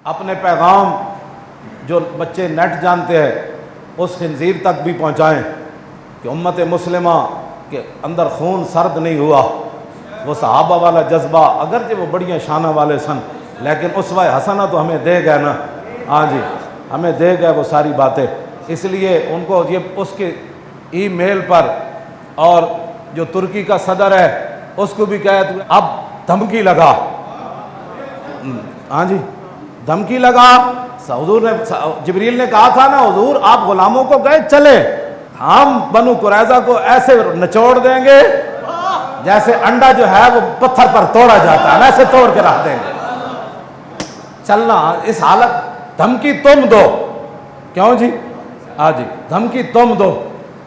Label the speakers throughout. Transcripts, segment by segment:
Speaker 1: اپنے پیغام جو بچے نیٹ جانتے ہیں اس خنزیر تک بھی پہنچائیں کہ امت مسلمہ کے اندر خون سرد نہیں ہوا. وہ صحابہ والا جذبہ اگرچہ وہ بڑیاں شانہ والے سن لیکن اسوہ حسنہ تو ہمیں دے گئے نا. ہاں جی ہمیں دے گئے وہ ساری باتیں. اس لیے ان کو یہ اس کے ای میل پر اور جو ترکی کا صدر ہے اس کو بھی کہے اب دھمکی لگا. ہاں جی دھمکی لگا. حضور نے جبریل نے کہا تھا نا حضور آپ غلاموں کو گئے چلے ہم بنو قریظہ کو ایسے نچوڑ دیں گے جیسے انڈا جو ہے وہ پتھر پر توڑا جاتا ہے ویسے توڑ کے رکھ دیں گے. چلنا اس حالت دھمکی تم دو. کیوں جی؟ ہاں جی دھمکی تم دو.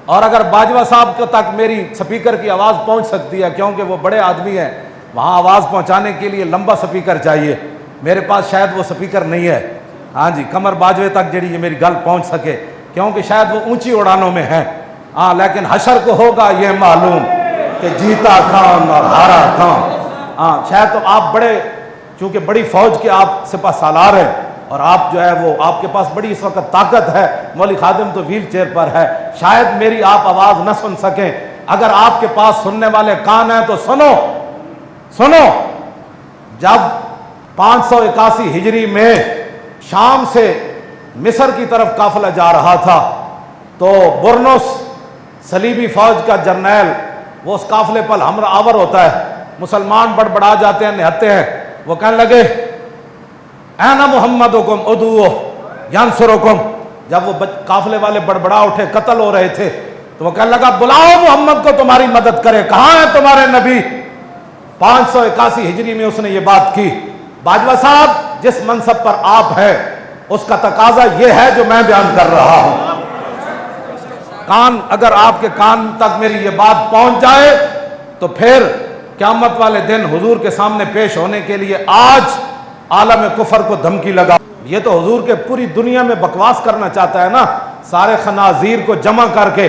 Speaker 1: اور اگر باجوہ صاحب تک میری سپیکر کی آواز پہنچ سکتی ہے کیونکہ وہ بڑے آدمی ہیں وہاں آواز پہنچانے کے لیے لمبا سپیکر چاہیے. میرے پاس شاید وہ سپیکر نہیں ہے. ہاں جی کمر باجوے تک جڑی یہ میری گل پہنچ سکے کیونکہ شاید وہ اونچی اڑانوں میں ہے. ہاں لیکن حشر کو ہوگا یہ معلوم کہ جیتا کون اور ہارا کون. ہاں شاید تو آپ بڑے چونکہ بڑی فوج کے آپ سپہ سالار ہیں اور آپ جو ہے وہ آپ کے پاس بڑی اس وقت طاقت ہے. مولوی خادم تو ویل چیئر پر ہے شاید میری آپ آواز نہ سن سکیں. اگر آپ کے پاس سننے والے کان ہیں تو سنو. جب 581 ہجری میں شام سے مصر کی طرف قافلہ جا رہا تھا تو برنس صلیبی فوج کا جرنیل وہ اس قافلے پر ہمراہ آور ہوتا ہے. مسلمان بڑبڑا جاتے ہیں نہتے ہیں. وہ کہنے لگے اینا محمدکم ادعوہ ینصرکم. جب وہ قافلے والے بڑبڑا اٹھے قتل ہو رہے تھے تو وہ کہنے لگا بلاؤ محمد کو تمہاری مدد کرے. کہاں ہے تمہارے نبی؟ 581 ہجری میں اس نے یہ بات کی. باجوہ صاحب جس منصب پر آپ ہیں اس کا تقاضا یہ ہے جو میں بیان کر رہا ہوں. کان اگر آپ کے کان تک میری یہ بات پہنچ جائے تو پھر قیامت والے دن حضور کے سامنے پیش ہونے کے لیے آج عالم کفر کو دھمکی لگا. یہ تو حضور کے پوری دنیا میں بکواس کرنا چاہتا ہے نا. سارے خنازیر کو جمع کر کے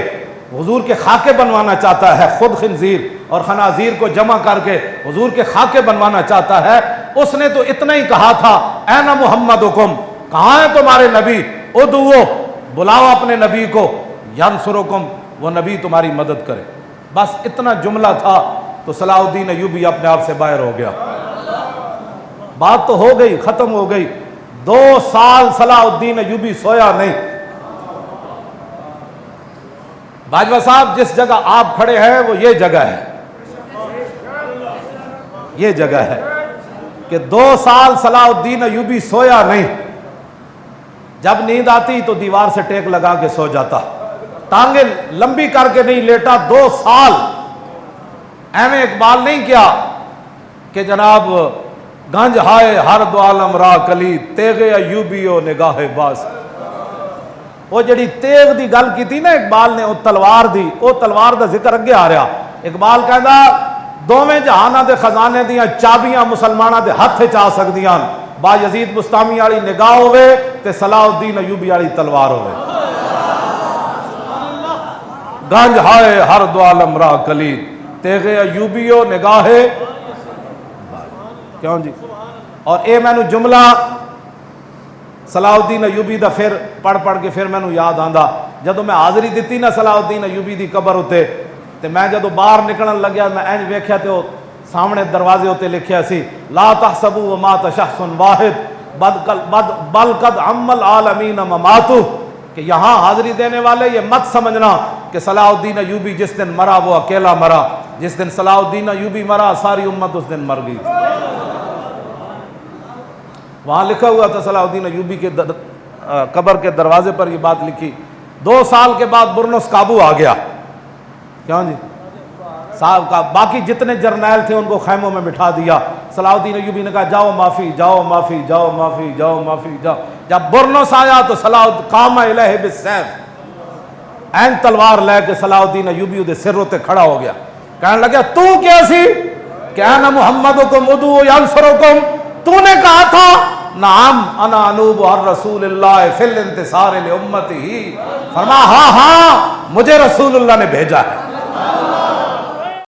Speaker 1: حضور کے خاکے بنوانا چاہتا ہے. خود خنزیر اور خنازیر کو جمع کر کے حضور کے خاکے بنوانا چاہتا ہے. اس نے تو اتنا ہی کہا تھا اینا محمدکم کہاں ہے تمہارے نبی؟ ادعو بلاؤ اپنے نبی کو ینصرکم وہ نبی تمہاری مدد کرے. بس اتنا جملہ تھا تو صلاح الدین ایوبی اپنے آپ سے باہر ہو گیا. بات تو ہو گئی ختم ہو گئی. 2 سال صلاح الدین ایوبی سویا نہیں. باجوہ صاحب جس جگہ آپ کھڑے ہیں وہ یہ جگہ ہے. یہ جگہ ہے کہ 2 سال صلاح الدین ایوبی سویا نہیں. جب نیند آتی تو دیوار سے ٹیک لگا کے سو جاتا. ٹانگیں لمبی کر کے نہیں لیٹا. 2 سال. ایویں اقبال نہیں کیا کہ جناب گنج ہائے ہر دو عالم را کلی تیغ ایوبیو نگاہ باز. وہ جڑی تیغ دی گل کی تھی نا اقبال نے وہ تلوار دی وہ تلوار دا ذکر اگے آ رہا. اقبال کہندا دوویں جہاناں دے خزانے دیاں چابیاں مسلماناں دے ہتھ وچ آ سکدیاں. با یزید بستامی والی نگاہ ہوے تے صلاح الدین ایوبی والی تلوار ہوے. گنج ہائے ہر دو عالم را کلی تیغ ایوبیو نگاہ کیوں جی. اور اے میں نو جملہ صلاح الدین ایوبی دا پھر پڑھ کے پھر میں نو یاد آندا جدو میں حاضری دیتی نا صلاح الدین ایوبی دی قبر ہوتے تے میں جدو باہر نکلن لگیا میں اینج ویکھیا تے وہ سامنے دروازے ہوتے لکھیا سی لا تحسبوا ومات شخص واحد بل قد عم العالمین مماتو. کہ یہاں حاضری دینے والے یہ مت سمجھنا کہ صلاح الدین ایوبی جس دن مرا وہ اکیلا مرا. جس دن صلاح الدین ایوبی مرا ساری امت اس دن مر گئی. وہاں لکھا ہوا تھا صلاح الدین ایوبی کے قبر کے دروازے پر یہ بات لکھی. 2 سال کے بعد برنس قابو آ گیا. کیوں جی صاحب کا باقی جتنے جرنیل تھے ان کو خیموں میں بٹھا دیا. صلاح الدین ایوبی نے کہا جاؤ معافی جاؤ معافی جاؤ معافی جاؤ معافی جاؤ. جب برنس آیا تو صلاح قام الیہ بالسیف این تلوار لے کے صلاح الدین ایوبی دے سر تے کھڑا ہو گیا. کہنے لگا تو کیا سی کہ انا محمدکم ادعو ینصرکم. تو نے کہا تھا نعم انا انوب عن رسول اللہ فی الانتصار لامتہ. فرما ہاں مجھے رسول اللہ نے بھیجا ہے.